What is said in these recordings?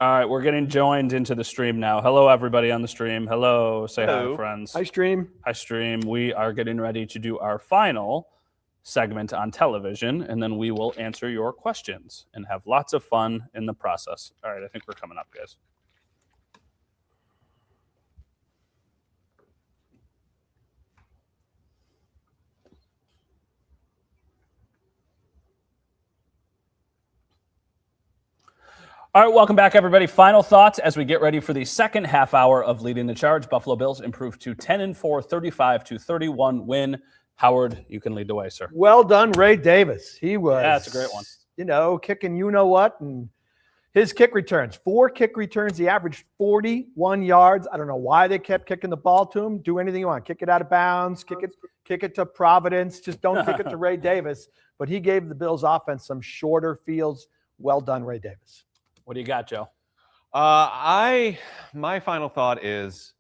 All right, we're getting joined into the stream now. Hello, everybody on the stream. Hello. Say hi, friends. Hi, stream. Hi, stream. We are getting ready to do our final segment on television, and then we will answer your questions and have lots of fun in the process. All right, I think we're coming up, guys. All right, welcome back, everybody. Final thoughts as we get ready for the second half hour of Leading the Charge. Buffalo Bills improved to 10-4, 35-31 win. Howard, you can lead the way, sir. Well done, Ray Davis. He was, that's a great one. Kicking you-know-what, and his kick returns. 4 kick returns. He averaged 41 yards. I don't know why they kept kicking the ball to him. Do anything you want. Kick it out of bounds. Kick it to Providence. Just don't kick it to Ray Davis. But he gave the Bills offense some shorter fields. Well done, Ray Davis. What do you got, Joe? My final thought is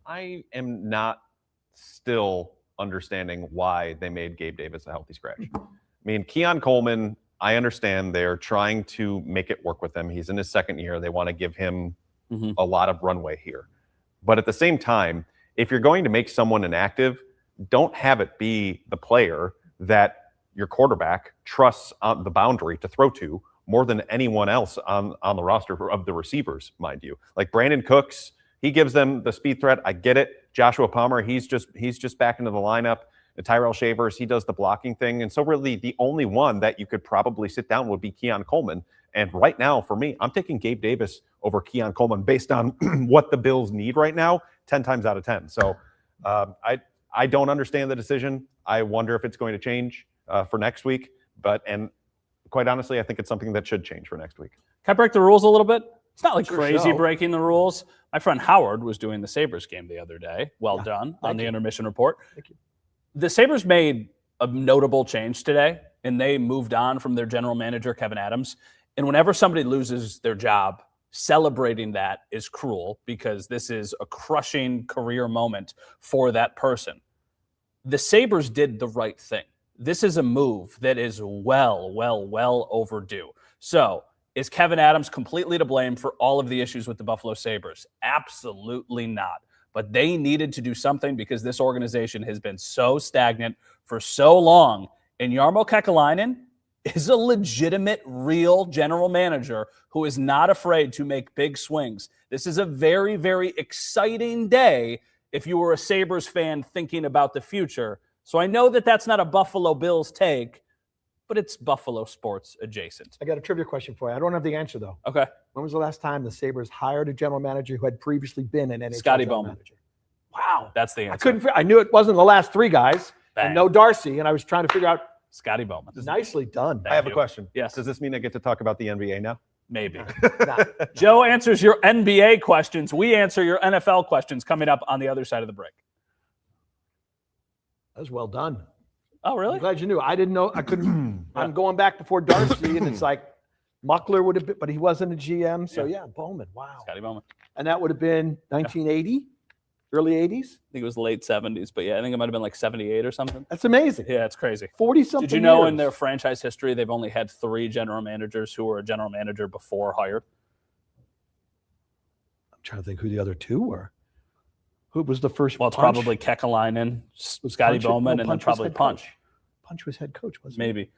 I am not still understanding why they made Gabe Davis a healthy scratch. I mean, Keon Coleman, I understand they're trying to make it work with him. He's in his second year. They want to give him a lot of runway here. But at the same time, if you're going to make someone inactive, don't have it be the player that your quarterback trusts on the boundary to throw to more than anyone else on the roster of the receivers, mind you. Like Brandon Cooks, he gives them the speed threat. I get it. Joshua Palmer, he's just back into the lineup. And Tyrell Shavers, he does the blocking thing. And so really the only one that you could probably sit down would be Keon Coleman. And right now, for me, I'm taking Gabe Davis over Keon Coleman based on what the Bills need right now, 10 times out of 10. So I don't understand the decision. I wonder if it's going to change for next week. And quite honestly, I think it's something that should change for next week. Can I break the rules a little bit? It's not like crazy breaking the rules. My friend Howard was doing the Sabres game the other day. Well done on the intermission report. Thank you. The Sabres made a notable change today, and they moved on from their general manager, Kevin Adams. And whenever somebody loses their job, celebrating that is cruel because this is a crushing career moment for that person. The Sabres did the right thing. This is a move that is well overdue. So, is Kevin Adams completely to blame for all of the issues with the Buffalo Sabres? Absolutely not. But they needed to do something because this organization has been so stagnant for so long. And Jarmo Kekalainen is a legitimate, real general manager who is not afraid to make big swings. This is a very, very exciting day if you were a Sabres fan thinking about the future. So I know that that's not a Buffalo Bills take, but it's Buffalo sports adjacent. I got a trivia question for you. I don't have the answer, though. Okay. When was the last time the Sabres hired a general manager who had previously been an NHL Scotty general Bowman. manager? Wow. That's the answer. I knew it wasn't the last 3 guys. Bang. And no Darcy, and I was trying to figure out. Scotty Bowman. Nicely done. I have a question. Yes. Does this mean I get to talk about the NBA now? Maybe. Joe answers your NBA questions. We answer your NFL questions coming up on the other side of the break. That was well done. Oh, really? I'm glad you knew. I didn't know. I couldn't. I'm going back before Darcy, and it's like Muckler would have been, but he wasn't a GM. So, Bowman. Wow. Scotty Bowman. And that would have been 1980, early 80s? I think it was late 70s, but I think it might have been like 78 or something. That's amazing. Yeah, it's crazy. 40-something Did you know years. in their franchise history, they've only had 3 general managers who were a general manager before hired? I'm trying to think who the other 2 were. Who was the first? Well, it's Punch? probably Kekalainen, Scotty Bowman, and then probably Punch. Punch was head coach, wasn't Maybe. he?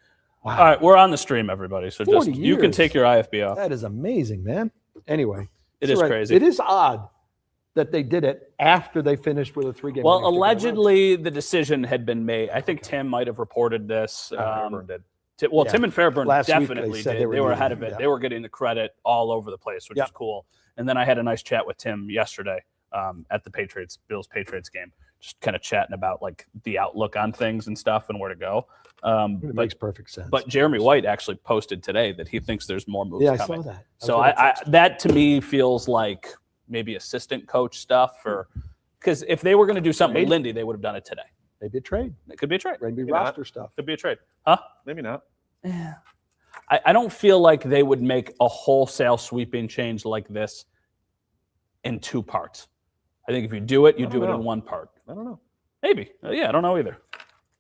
Wow. All right, we're on the stream, everybody. So just you can take your IFB off. That is amazing, man. Anyway. It is crazy. It is odd that they did it after they finished with a 3-game. Well, allegedly, the decision had been made. I think Tim might have reported this. Fairburn did. Tim and Fairburn Week definitely they did. They were ahead of it. They were getting the credit all over the place, which is cool. And then I had a nice chat with Tim yesterday at the Bills-Patriots game, just kind of chatting about like the outlook on things and stuff and where to go. It makes perfect sense. But Jeremy White actually posted today that he thinks there's more moves coming. I saw that. So that to me feels like maybe assistant coach stuff, or because if they were going to do something with Lindy, they would have done it today. Maybe a trade. It could be a trade. Maybe roster stuff. Could be a trade. Huh? Maybe not. Yeah. I don't feel like they would make a wholesale sweeping change like this in 2 parts. I think if you do it, you do it in 1 part. I don't know. Maybe. I don't know either.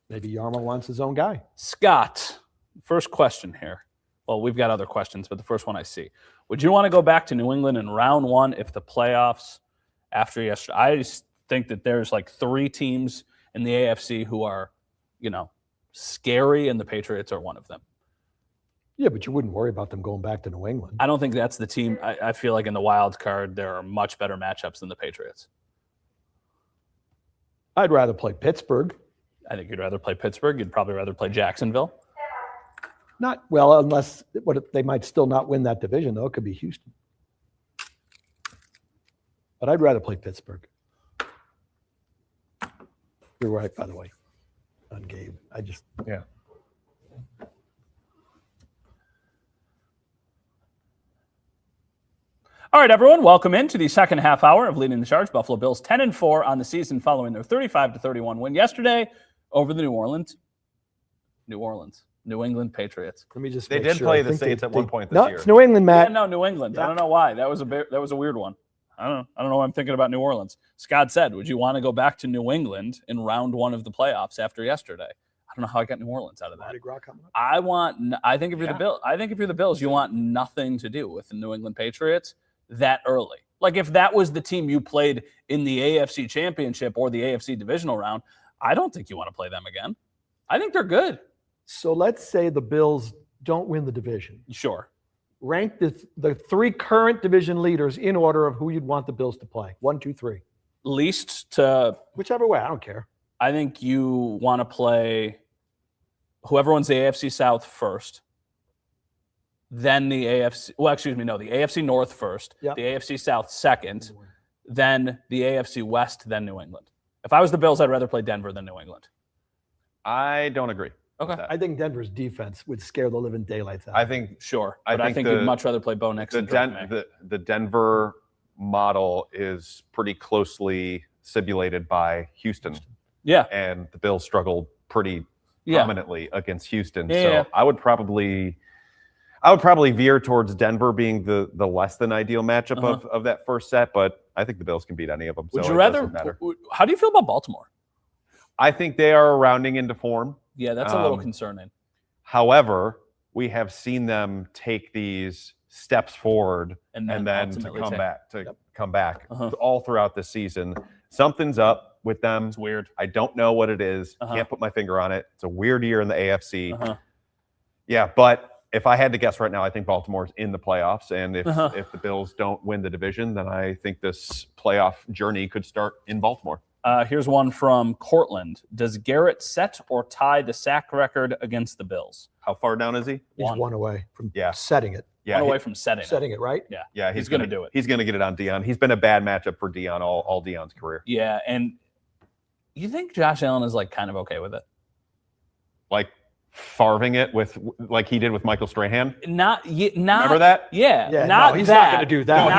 Maybe Jarmo wants his own guy. Scott, first question here. Well, we've got other questions, but the first one I see. Would you want to go back to New England in round one if the playoffs after yesterday? I just think that there's like 3 teams in the AFC who are, scary, and the Patriots are one of them. Yeah, but you wouldn't worry about them going back to New England. I don't think that's the team. I feel like in the wild card, there are much better matchups than the Patriots. I'd rather play Pittsburgh. I think you'd rather play Pittsburgh. You'd probably rather play Jacksonville. Not well, unless they might still not win that division, though. It could be Houston. But I'd rather play Pittsburgh. You're right, by the way, on Gabe. Yeah. All right, everyone, welcome into the second half hour of Leading the Charge. Buffalo Bills 10-4 on the season following their 35-31 win yesterday over the New England Patriots. Let me just. They did play the Saints at one point this year. It's New England, Matt. Yeah, no, New England. Yeah. I don't know why. That was a weird one. I don't know why I'm thinking about New Orleans. Scott said, "Would you want to go back to New England in round one of the playoffs after yesterday?" I don't know how I got New Orleans out of that. I think if you're the Bills, you want nothing to do with the New England Patriots that early. Like if that was the team you played in the AFC Championship or the AFC Divisional round, I don't think you want to play them again. I think they're good. So let's say the Bills don't win the division. Sure. Rank the 3 current division leaders in order of who you'd want the Bills to play. 1, 2, 3. Least to whichever way. I don't care. I think you want to play whoever wins the AFC South first. Then the AFC, the AFC North first, the AFC South second, then the AFC West, then New England. If I was the Bills, I'd rather play Denver than New England. I don't agree. Okay. I think Denver's defense would scare the living daylights out. I think sure, but I think you'd much rather play Bo Nix. The Denver model is pretty closely simulated by Houston. Yeah, and the Bills struggled pretty prominently against Houston. I would probably veer towards Denver being the less than ideal matchup of that first set, but I think the Bills can beat any of them. Would you rather? How do you feel about Baltimore? I think they are rounding into form. Yeah, that's a little concerning. However, we have seen them take these steps forward and then to come back all throughout the season. Something's up with them. It's weird. I don't know what it is. Can't put my finger on it. It's a weird year in the AFC. Yeah, but if I had to guess right now, I think Baltimore's in the playoffs. And if the Bills don't win the division, then I think this playoff journey could start in Baltimore. Here's one from Cortland. Does Garrett set or tie the sack record against the Bills? How far down is he? He's one away from setting it. Yeah, one away from setting it, right? Yeah, he's going to do it. He's going to get it on Dion. He's been a bad matchup for Dion all Dion's career. Yeah, and you think Josh Allen is like kind of okay with it? Like farving it with like he did with Michael Strahan? Not remember that? Yeah, not he's not going to do that. No,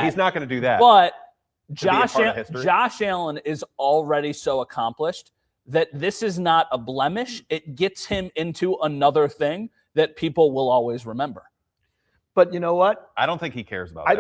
he's not going to do that. But Josh Allen is already so accomplished that this is not a blemish. It gets him into another thing that people will always remember. But you know what? I don't think he cares about I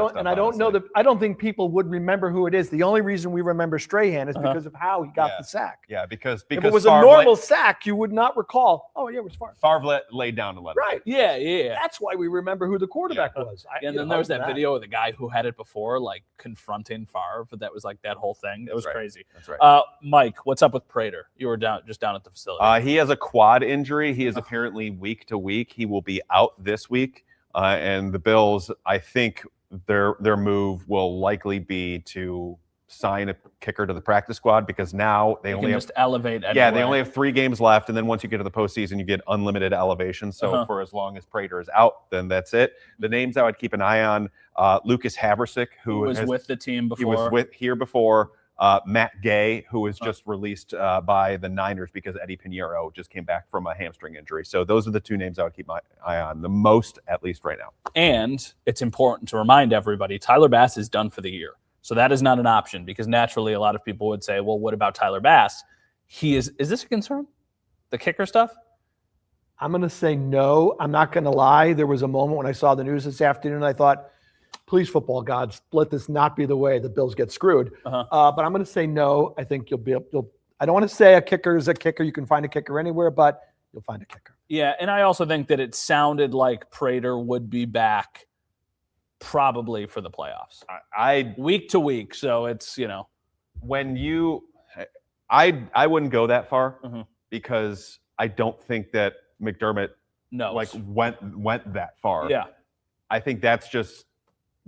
don't think people would remember who it is. The only reason we remember Strahan is because of how he got the sack. Yeah, because if it was a normal sack, you would not recall. Oh yeah, it was Favre. Favre laid down and let it. Right. Yeah. That's why we remember who the quarterback was. And then there was that video of the guy who had it before, like confronting Favre. That was like that whole thing. It was crazy. That's right. Mike, what's up with Prater? You were down at the facility. He has a quad injury. He is apparently week to week. He will be out this week. And the Bills, I think their move will likely be to sign a kicker to the practice squad because now they only just elevate. Yeah, they only have 3 games left, and then once you get to the postseason, you get unlimited elevation. So for as long as Prater is out, then that's it. The names I would keep an eye on: Lucas Haversick, who was with the team before. He was here before. Matt Gay, who was just released by the Niners because Eddie Pinheiro just came back from a hamstring injury. So those are the 2 names I would keep my eye on the most, at least right now. And it's important to remind everybody, Tyler Bass is done for the year. So that is not an option because naturally a lot of people would say, well, what about Tyler Bass? Is this a concern? The kicker stuff? I'm going to say no. I'm not going to lie. There was a moment when I saw the news this afternoon, I thought, please, football gods, let this not be the way the Bills get screwed. But I'm going to say no. I think I don't want to say a kicker is a kicker. You can find a kicker anywhere, but you'll find a kicker. Yeah, and I also think that it sounded like Prater would be back probably for the playoffs. I Week to week, so it's, when you I wouldn't go that far Mhm. because I don't think that McDermott no. went that far. Yeah. I think that's just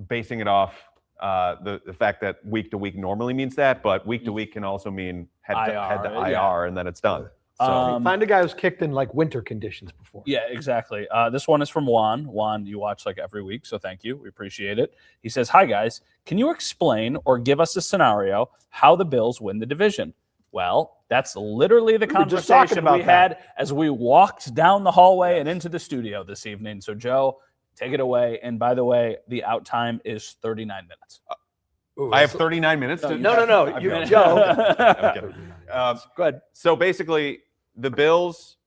basing it off the fact that week to week normally means that, but week to week can also mean head to IR, yeah. and then it's done. So Find a guy who's kicked in like winter conditions before. Yeah, exactly. This one is from Juan. Juan, you watch like every week, so thank you. We appreciate it. He says, "Hi, guys. Can you explain or give us a scenario how the Bills win the division?" Well, that's literally the We were just talking conversation about we that. had as we walked down the hallway and into the studio this evening. So, Joe, take it away. And by the way, the out time is 39 minutes. I have 39 minutes to No. I'm You, kidding. Joe. I'm kidding. Go ahead. So basically, the Bills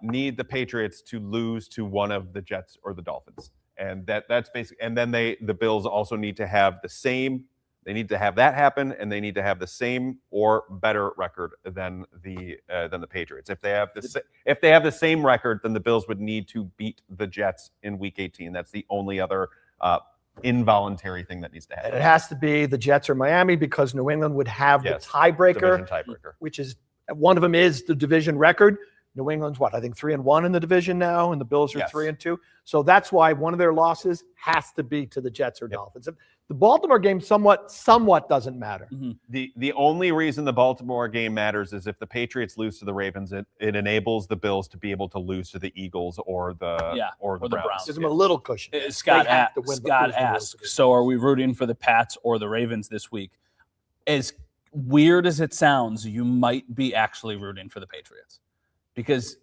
need the Patriots to lose to one of the Jets or the Dolphins, and that's basically. And then the Bills also need to have the same. They need to have that happen, and they need to have the same or better record than the Patriots. If they have the same record, then the Bills would need to beat the Jets in Week 18. That's the only other involuntary thing that needs to happen. And it has to be the Jets or Miami because New England would have Yes, the tiebreaker, division tiebreaker. which is one of them is the division record. New England's what? I think 3-1 in the division now, and the Bills are Yes. 3-2. So that's why one of their losses has to be to the Jets or Dolphins. The Baltimore game somewhat doesn't matter. The only reason the Baltimore game matters is if the Patriots lose to the Ravens, it enables the Bills to be able to lose to the Eagles or the Browns. Gives them a little cushion. Scott They have to win, Scott lose the Bills. asks, so are we rooting for the Pats or the Ravens this week? As weird as it sounds, you might be actually rooting for the Patriots. Because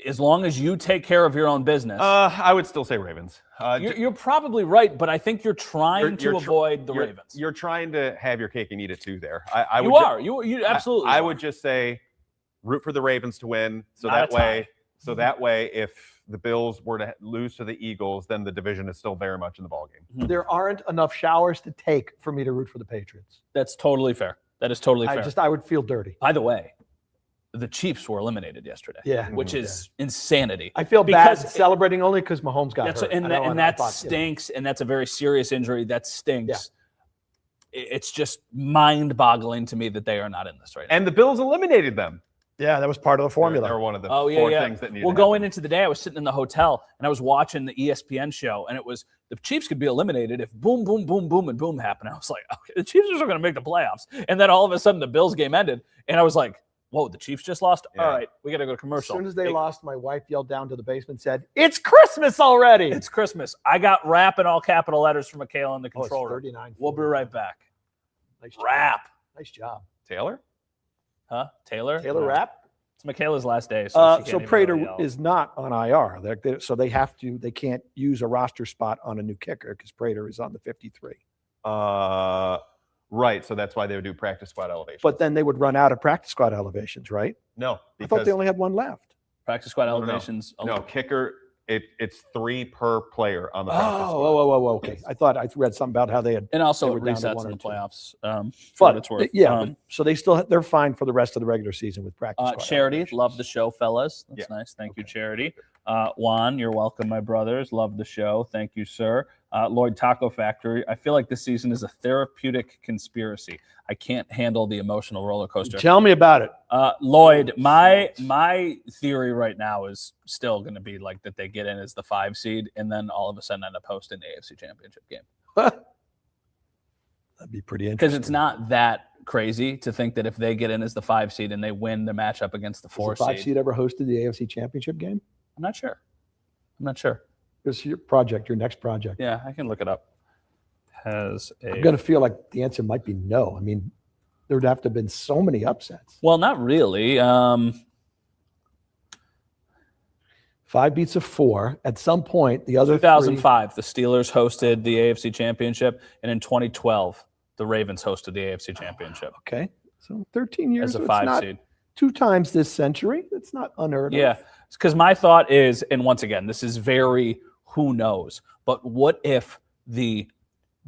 as long as you take care of your own business, I would still say Ravens. you're probably right, but I think you're trying to avoid the Ravens. You're trying to have your cake and eat it too. There, You absolutely. I are. would just say root for the Ravens to win. So Not that way, if the Bills were to lose to the Eagles, then the division is still very much in the ballgame. There aren't enough showers to take for me to root for the Patriots. That's totally fair. That is totally fair. I would feel dirty. By the way, the Chiefs were eliminated yesterday. Yeah. Which is insanity. I feel bad celebrating only because Mahomes got hurt. That stinks, and that's a very serious injury. That stinks. Yeah. It's just mind-boggling to me that they are not in this right now. And the Bills eliminated them. Yeah, that was part of the formula. They were one of the four things that needed to happen. Going into the day, I was sitting in the hotel, and I was watching the ESPN show, and it was the Chiefs could be eliminated if boom, boom, boom, boom, and boom happened. I was like, okay, the Chiefs are going to make the playoffs. And then all of a sudden, the Bills game ended, and I was like, whoa, the Chiefs just lost? Yeah. All right, we got to go to commercial. As soon as they lost, my wife yelled down to the basement, said, "It's Christmas already." It's Christmas. I got rap in all capital letters from Michaela in the control room. 39. We'll be right back. Nice job. Rap. Nice job. Taylor? Huh? Taylor Rapp? It's Michaela's last day. So Prater is not on IR. So they can't use a roster spot on a new kicker because Prater is on the 53. Right, so that's why they would do practice squad elevations. But then they would run out of practice squad elevations, right? No, I thought they only had one left. Practice squad elevations. No, kicker. It's 3 per player on the practice squad. Okay. I thought I read something about how they had, and also it resets in the playoffs. But they're fine for the rest of the regular season with practice squad. Charity, elevations. love the show, fellas. That's nice. Thank you, Charity. Juan, you're welcome, my brothers. Love the show. Thank you, sir. Lloyd Taco Factory. I feel like this season is a therapeutic conspiracy. I can't handle the emotional roller coaster. Tell me about it. Lloyd, my theory right now is still going to be like that they get in as the 5 seed and then all of a sudden end up hosting the AFC Championship game. That'd be pretty interesting. Because it's not that crazy to think that if they get in as the 5 seed and they win the matchup against the 4 Has the 5 seed. seed ever hosted the AFC Championship game? I'm not sure. It's your project, your next project. Yeah, I can look it up. I'm going to feel like the answer might be no. I mean, there would have to have been so many upsets. Well, not really. 5 beats of 4. At some point, the other 2005, the Steelers hosted the AFC Championship, and in 2012, the Ravens hosted the AFC Championship. Okay, so 13 years as a 5 seed. 2 times this century. That's not unheard of. Yeah, because my thought is, and once again, this is very who knows, but what if the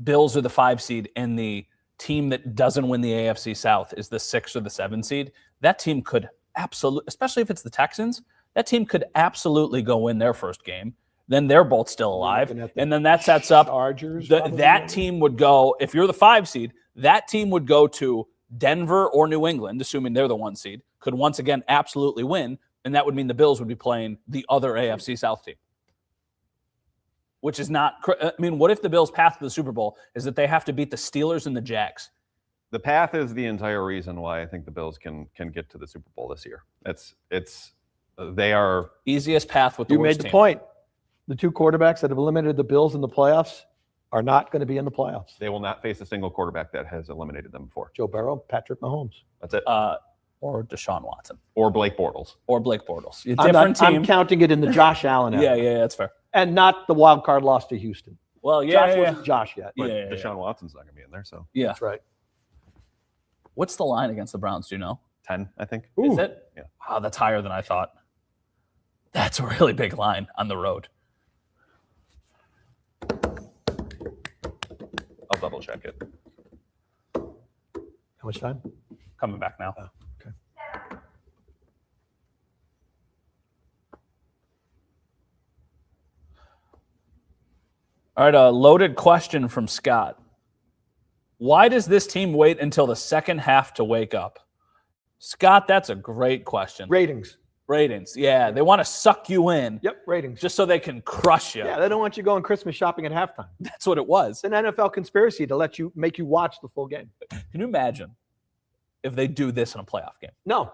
Bills are the 5 seed and the team that doesn't win the AFC South is the 6 or the 7 seed? That team could absolutely, especially if it's the Texans, that team could absolutely go win their first game. Then they're both still alive. And then that sets up Chargers. that team would go, if you're the 5 seed, that team would go to Denver or New England, assuming they're the 1 seed, could once again absolutely win. And that would mean the Bills would be playing the other AFC South team. Which is not, I mean, what if the Bills' path to the Super Bowl is that they have to beat the Steelers and the Jags? The path is the entire reason why I think the Bills can get to the Super Bowl this year. They are easiest path with the worst team. You made the point. The 2 quarterbacks that have eliminated the Bills in the playoffs are not going to be in the playoffs. They will not face a single quarterback that has eliminated them before. Joe Burrow, Patrick Mahomes. That's it. Or Deshaun Watson. Or Blake Bortles. I'm counting it in the Josh Allen era. Yeah, that's fair. And not the wild card loss to Houston. Well, Josh wasn't Josh yet. But Deshaun Watson's not going to be in there, so. Yeah. That's right. What's the line against the Browns? Do you know? 10, I think. Is it? Yeah. Wow, that's higher than I thought. That's a really big line on the road. I'll double check it. How much time? Coming back now. Oh, okay. All right, a loaded question from Scott. Why does this team wait until the second half to wake up? Scott, that's a great question. Ratings. Yeah. They want to suck you in. Yep, ratings. Just so they can crush you. Yeah, they don't want you going Christmas shopping at halftime. That's what it was. It's an NFL conspiracy to make you watch the full game. Can you imagine if they do this in a playoff game? No.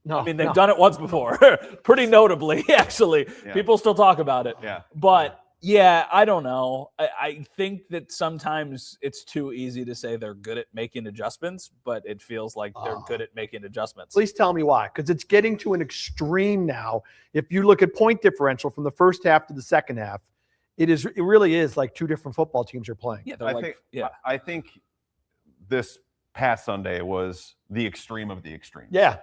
I mean, they've done it once before. Pretty notably, actually. Yeah. People still talk about it. Yeah. But, yeah, I don't know. I think that sometimes it's too easy to say they're good at making adjustments, but it feels like they're good at making adjustments. Please tell me why, because it's getting to an extreme now. If you look at point differential from the first half to the second half, it really is like 2 different football teams are playing. Yeah, I think this past Sunday was the extreme of the extreme. Yeah.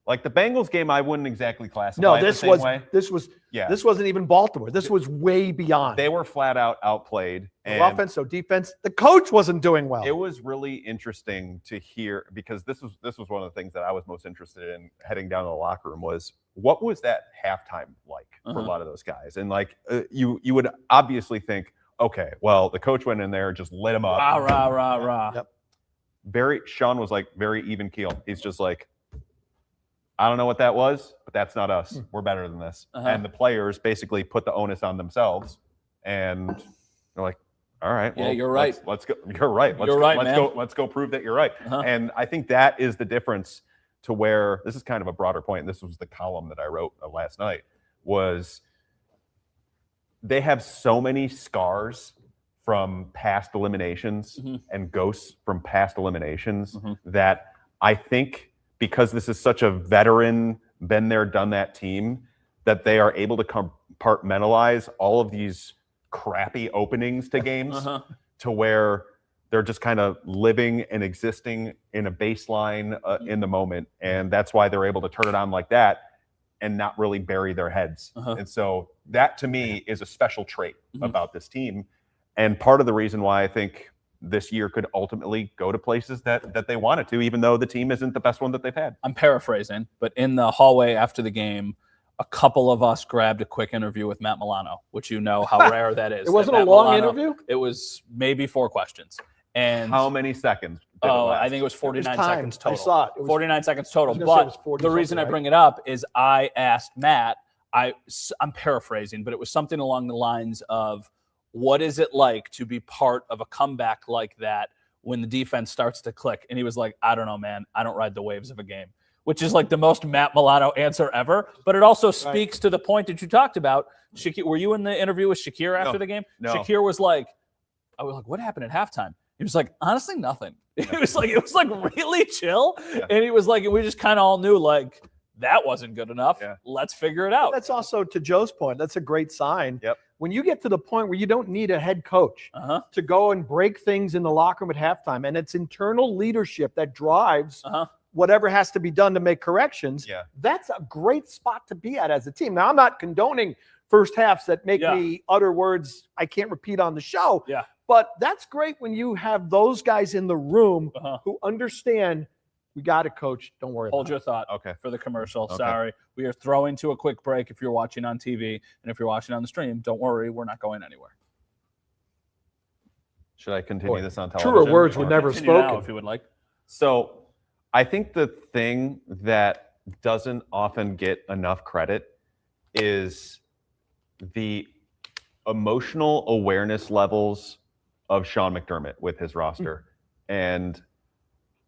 Like the Bengals game, I wouldn't exactly classify it the same way. This wasn't even Baltimore. This was way beyond. They were flat out outplayed. No offense, so defense. The coach wasn't doing well. It was really interesting to hear, because this was one of the things that I was most interested in heading down to the locker room was, what was that halftime like for a lot of those guys? And like you would obviously think, okay, well, the coach went in there, just lit him up. Rah. Yep. Sean was like very even keel. He's just like, I don't know what that was, but that's not us. We're better than this. And the players basically put the onus on themselves, and they're like, all right, well, you're right. Let's go. You're right. Let's go prove that you're right. And I think that is the difference to where this is kind of a broader point. And this was the column that I wrote last night, was they have so many scars from past eliminations and ghosts from past eliminations that I think, because this is such a veteran, been there, done that team, that they are able to compartmentalize all of these crappy openings to games to where they're just kind of living and existing in a baseline in the moment. And that's why they're able to turn it on like that and not really bury their heads. And so that, to me, is a special trait about this team. And part of the reason why I think this year could ultimately go to places that they wanted to, even though the team isn't the best one that they've had. I'm paraphrasing, but in the hallway after the game, a couple of us grabbed a quick interview with Matt Milano, which you know how rare that is. It wasn't a long interview? It was maybe 4 questions. And how many seconds? I think it was 49 seconds total. I saw it. 49 seconds total. But the reason I bring it up is I asked Matt, I'm paraphrasing, but it was something along the lines of, what is it like to be part of a comeback like that when the defense starts to click? And he was like, I don't know, man. I don't ride the waves of a game, which is like the most Matt Milano answer ever. But it also speaks to the point that you talked about. Shakir, were you in the interview with Shakir after the game? No. Shakir was like, I was like, what happened at halftime? He was like, honestly, nothing. It was like really chill. Yeah. And he was like, we just kind of all knew, like, that wasn't good enough. Yeah. Let's figure it out. But that's also, to Joe's point, that's a great sign. Yep. When you get to the point where you don't need a head coach to go and break things in the locker room at halftime, and it's internal leadership that drives whatever has to be done to make corrections, that's a great spot to be at as a team. Now, I'm not condoning first halves that make me utter words I can't repeat on the show, but that's great when you have those guys in the room who understand We got it, Coach. Don't worry Hold about your it. thought Okay. for the commercial. Okay. Sorry. We are throwing to a quick break if you're watching on TV. And if you're watching on the stream, don't worry. We're not going anywhere. Should I continue Boy, this on television? truer words were or- never Continue now spoken. if you would like. So I think the thing that doesn't often get enough credit is the emotional awareness levels of Sean McDermott with his roster and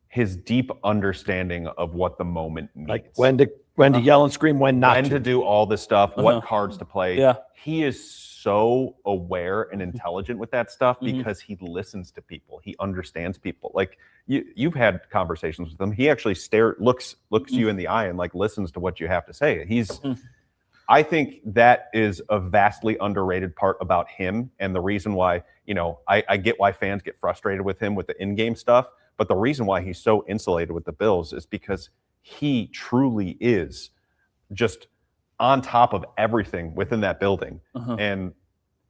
his deep understanding of what the moment needs. Like when to yell and scream, when not when to do all this stuff, what cards to play. Yeah. He is so aware and intelligent with that stuff because he listens to people. He understands people. Like you've had conversations with him. He actually looks you in the eye and like listens to what you have to say. I think that is a vastly underrated part about him, and the reason why, I get why fans get frustrated with him with the in-game stuff, but the reason why he's so insulated with the Bills is because he truly is just on top of everything within that building. And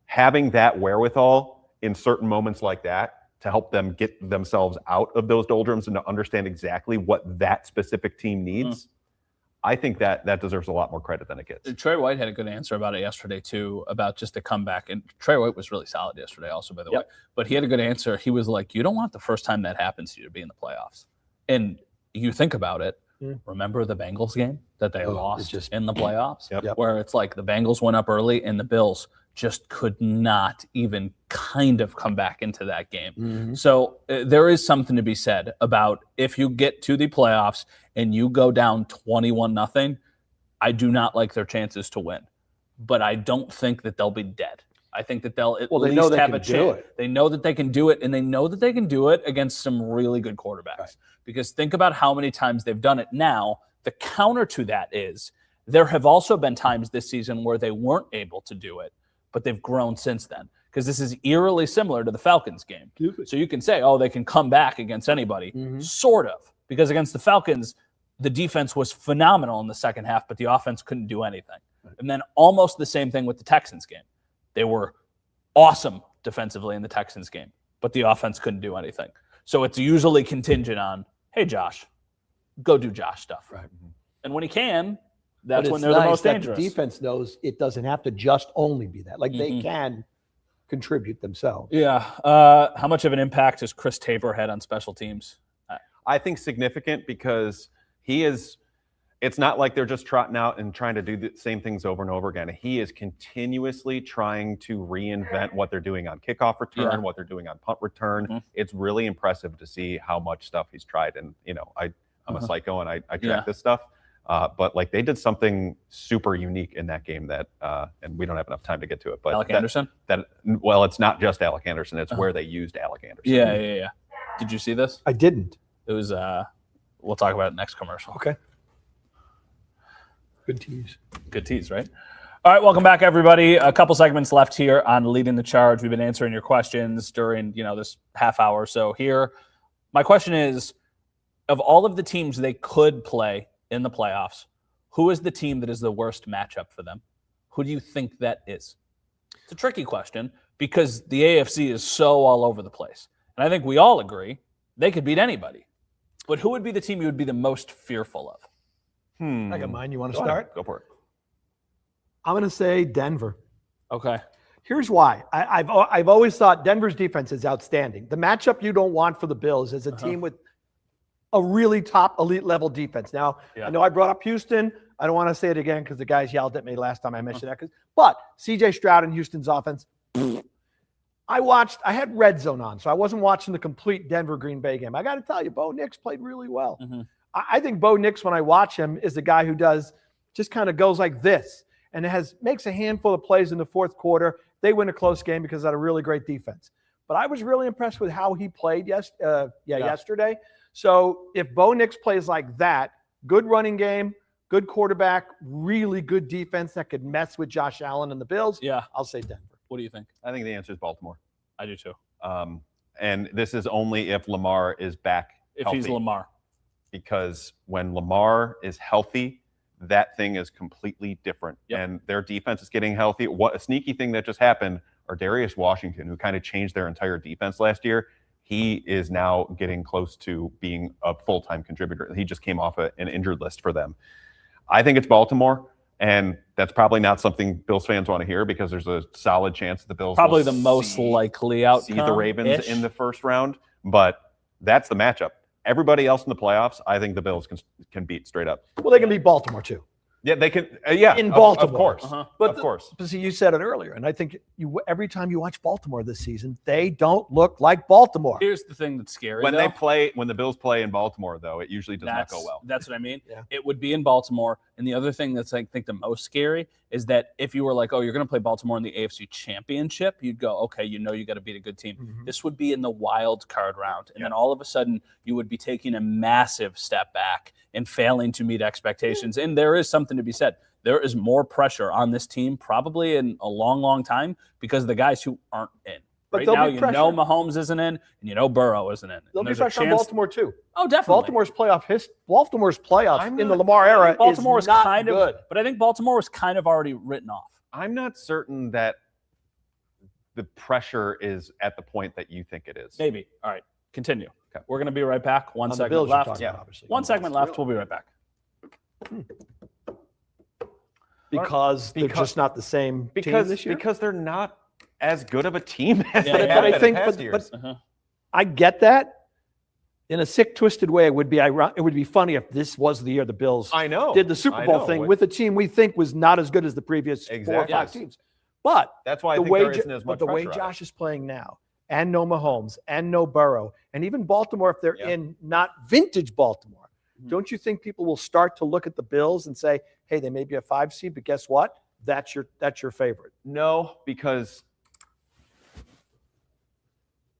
having that wherewithal in certain moments like that to help them get themselves out of those doldrums and to understand exactly what that specific team needs, I think that deserves a lot more credit than it gets. Trey White had a good answer about it yesterday, too, about just the comeback. And Trey White was really solid yesterday also, by the way. But he had a good answer. He was like, you don't want the first time that happens to you to be in the playoffs. And you think about it. Remember the Bengals game that they lost in the playoffs? Where it's like the Bengals went up early and the Bills just could not even kind of come back into that game. So there is something to be said about if you get to the playoffs and you go down 21-0, I do not like their chances to win. But I don't think that they'll be dead. I think that they'll at least have a chance. They know that they can do it, and they know that they can do it against some really good quarterbacks. Because think about how many times they've done it now. The counter to that is there have also been times this season where they weren't able to do it, but they've grown since then. Because this is eerily similar to the Falcons game. So you can say, they can come back against anybody. Sort of. Because against the Falcons, the defense was phenomenal in the second half, but the offense couldn't do anything. And then almost the same thing with the Texans game. They were awesome defensively in the Texans game, but the offense couldn't do anything. So it's usually contingent on, hey, Josh, go do Josh stuff. And when he can, that's when they're the most dangerous. The defense knows it doesn't have to just only be that. Like they can contribute themselves. Yeah. How much of an impact has Chris Tabor had on special teams? I think significant because it's not like they're just trotting out and trying to do the same things over and over again. He is continuously trying to reinvent what they're doing on kickoff return, what they're doing on punt return. It's really impressive to see how much stuff he's tried. And, I'm a psycho and I track this stuff. But like they did something super unique in that game that, and we don't have enough time to get to it. But Alec Anderson? Well, it's not just Alec Anderson. It's where they used Alec Anderson. Yeah. Did you see this? I didn't. It was, we'll talk about it next commercial. Okay. Good tease. Good tease, right? All right, welcome back, everybody. A couple segments left here on Leading the Charge. We've been answering your questions during, this half hour or so here. My question is, of all of the teams they could play in the playoffs, who is the team that is the worst matchup for them? Who do you think that is? It's a tricky question because the AFC is so all over the place. And I think we all agree they could beat anybody. But who would be the team you would be the most fearful of? I got mine. You want to start? Go for it. I'm going to say Denver. Okay. Here's why. I've always thought Denver's defense is outstanding. The matchup you don't want for the Bills is a team with a really top elite level defense. Now, I know I brought up Houston. I don't want to say it again because the guys yelled at me last time I mentioned that. But C.J. Stroud and Houston's offense, I had Red Zone on, so I wasn't watching the complete Denver-Green Bay game. I got to tell you, Bo Nix played really well. I think Bo Nix, when I watch him, is the guy who just kind of goes like this and makes a handful of plays in the fourth quarter. They win a close game because they had a really great defense. But I was really impressed with how he played yesterday. So if Bo Nix plays like that, good running game, good quarterback, really good defense that could mess with Josh Allen and the Bills, I'll say Denver. What do you think? I think the answer is Baltimore. I do too. And this is only if Lamar is back healthy. If he's Lamar. Because when Lamar is healthy, that thing is completely different. And their defense is getting healthy. What a sneaky thing that just happened, or Darius Washington, who kind of changed their entire defense last year, he is now getting close to being a full-time contributor. He just came off an injured list for them. I think it's Baltimore, and that's probably not something Bills fans want to hear because there's a solid chance the Bills probably the most likely outcome. See the Ravens in the first round, but that's the matchup. Everybody else in the playoffs, I think the Bills can beat straight up. Well, they can beat Baltimore too. Yeah, they can. Yeah, in Baltimore, of course, But of course. See, you said it earlier, and I think every time you watch Baltimore this season, they don't look like Baltimore. Here's the thing that's scary. When the Bills play in Baltimore, though, it usually does not go well. That's what I mean. Yeah. It would be in Baltimore, and the other thing that's I think the most scary is that if you were like, oh, you're going to play Baltimore in the AFC Championship, you'd go, okay, you got to beat a good team. Mm-hmm. This would be in the wild card round, and then all of a sudden you would be taking a massive step back and failing to meet expectations. And there is something to be said. There is more pressure on this team probably in a long, long time because of the guys who aren't in. But right there'll now, be Mahomes isn't in, and Burrow isn't in. There'll And be pressure on Baltimore too. Oh, definitely. Baltimore's playoffs in the Lamar era Baltimore is not kind good. but I think Baltimore is kind of already written off. I'm not certain that the pressure is at the point that you think it is. Maybe. All right, continue. Okay. We're going to be right back. One On the segment Bills you're left. talking about, obviously. One segment left. We'll be right back. Because they're just not the same team this year? Because they're not as good of a team as Yeah, they yeah, have but been I in think- past but- years. but- I get that. In a sick, twisted way, it would be funny if this was the year the Bills I know. did the Super I Bowl know. thing with a team we think was not as good as the previous 4 or Exactly. 5 teams. But That's why I the think way, there isn't as much the way pressure on it. Josh is playing now, and no Mahomes, and no Burrow, and even Baltimore, if they're in not vintage Baltimore, don't you think people will start to look at the Bills and say, "Hey, they may be a 5 seed, but guess what? That's your favorite." No, because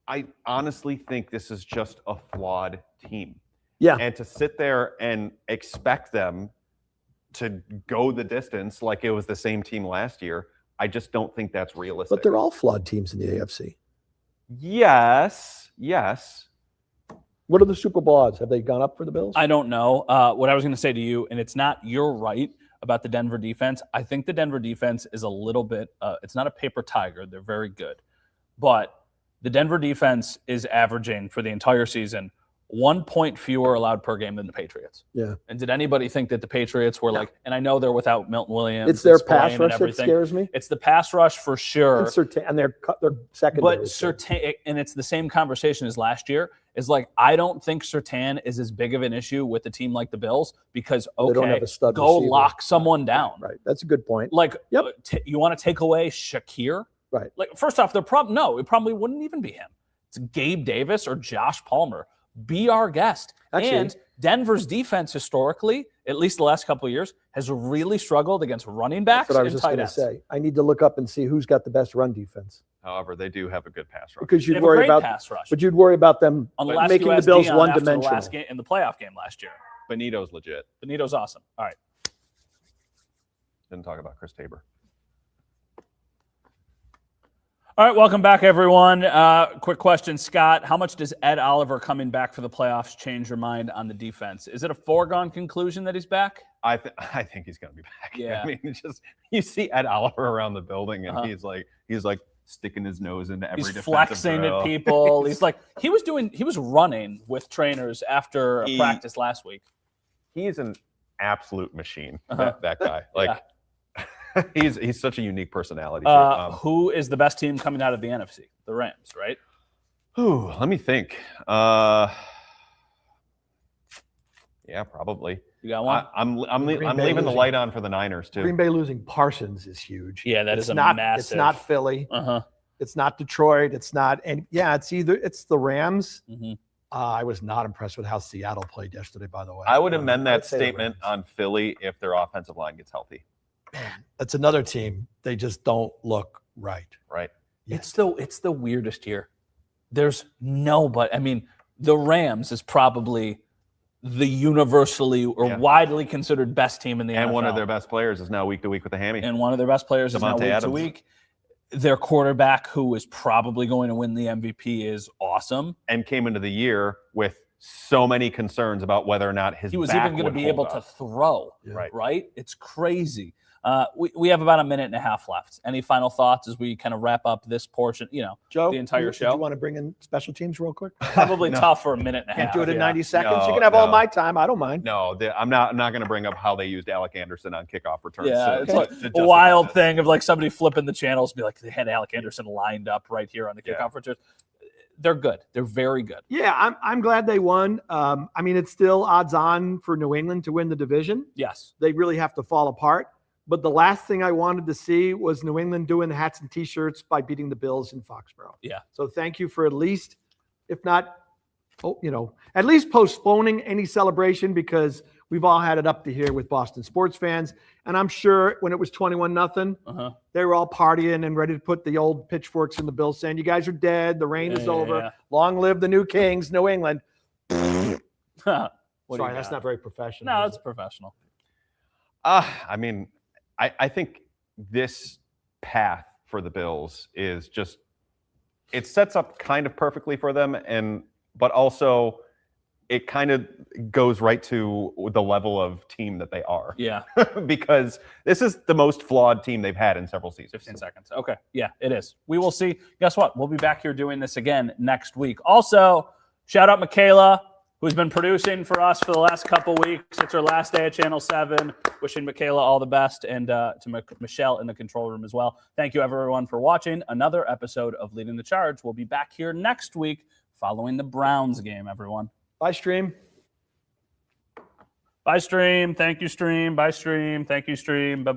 I honestly think this is just a flawed team. Yeah. And to sit there and expect them to go the distance like it was the same team last year, I just don't think that's realistic. But they're all flawed teams in the AFC. Yes. What are the Super Bowl odds? Have they gone up for the Bills? I don't know. What I was going to say to you, and it's not you're right about the Denver defense. I think the Denver defense is a little bit it's not a paper tiger. They're very good. But the Denver defense is averaging for the entire season 1 point fewer allowed per game than the Patriots. Yeah. And did anybody think that the Patriots were like, and I know they're without Milton Williams. It's their and Spillane pass and rush that everything. scares me. It's the pass rush for sure. And they're secondary. But Surtain, and it's the same conversation as last year, is like, I don't think Surtain is as big of an issue with a team like the Bills because, They don't have okay, a stud go receiver. lock someone down. Right. That's a good point. Like, Yep. You want to take away Shakir? Right. Like, first off, it probably wouldn't even be him. It's Gabe Davis or Josh Palmer. Be our guest. Actually- and Denver's defense historically, at least the last couple of years, has really struggled against running backs That's what I was and just tight going to ends. say. I need to look up and see who's got the best run defense However, they do have a good pass rush. because They you'd have a worry great about, pass rush. but you'd worry about them Unless making you the ask Bills Dion after the one-dimensional. last game in the playoff game last year. Benito's legit. Benito's awesome. All right. Didn't talk about Chris Tabor. All right, welcome back, everyone. Quick question, Scott. How much does Ed Oliver coming back for the playoffs change your mind on the defense? Is it a foregone conclusion that he's back? I think he's going to be back. Yeah. I mean, just you see Ed Oliver around the building, and Uh-huh. he's like sticking his nose into every He's defensive flexing drill. at people. He's like, he was running with trainers after a practice last week. He's an absolute machine. Uh-huh. That guy. Like he's such a unique personality. Who is the best team coming out of the NFC? The Rams, right? Let me think. Yeah, probably. You got one? I'm Green Bay leaving the losing. light on for the Niners too. Green Bay losing Parsons is huge. Yeah, that It's is a not, massive. It's not Philly. Uh-huh. It's not Detroit. It's not. And yeah, it's the Rams. Mhm. I was not impressed with how Seattle played yesterday, by the way. I would amend I that would say the statement Rams. on Philly if their offensive line gets healthy. Man, that's another team. They just don't look right. Right. Yeah. It's the weirdest year. There's nobody. I mean, the Rams is probably the universally or widely considered best team in the NFL. And one of their best players is now week to week with a hammy. And one of their best players is now Devontae week Adams. to week. Their quarterback, who is probably going to win the MVP, is awesome. And came into the year with so many concerns about whether or not his He was back even going to would be hold able up. to throw. Yeah. Right. Right? It's crazy. We have about a minute and a half left. Any final thoughts as we kind of wrap up this portion, Joe, the entire show? Do you want to bring in special teams real quick? Probably tough for a minute and a Can't half. do it in 90 seconds. No, you can have all no. my time. I don't mind. No, I'm not going to bring up how they used Alec Anderson on kickoff returns. Yeah, it's to like justify a wild this. thing of like somebody flipping the channels, be like they had Alec Anderson lined up right here on the kickoff returns. They're good. They're very good. Yeah, I'm glad they won. I mean, it's still odds on for New England to win the division. Yes. They really have to fall apart. But the last thing I wanted to see was New England doing hats and T-shirts by beating the Bills in Foxborough. Yeah. So thank you for at least, if not, at least postponing any celebration, because we've all had it up to here with Boston sports fans. And I'm sure when it was 21-0, they were all partying and ready to put the old pitchforks in the Bills, saying, "You guys are dead. The reign is over. Yeah. Long live the new Kings, New England." Sorry, That's not very professional. No, is it's it? professional. I mean, I think this path for the Bills is just, it sets up kind of perfectly for them, but also it kind of goes right to the level of team that they are. Yeah. Because this is the most flawed team they've had in several seasons. 15 seconds. Okay. Yeah, it is. We will see. Guess what? We'll be back here doing this again next week. Also, shout out Michaela, who's been producing for us for the last couple weeks. It's her last day at Channel 7. Wishing Michaela all the best, and to Michelle in the control room as well. Thank you, everyone, for watching another episode of Leading the Charge. We'll be back here next week following the Browns game, everyone. Bye, stream. Bye, stream. Thank you, stream. Bye, stream. Thank you, stream. Bye.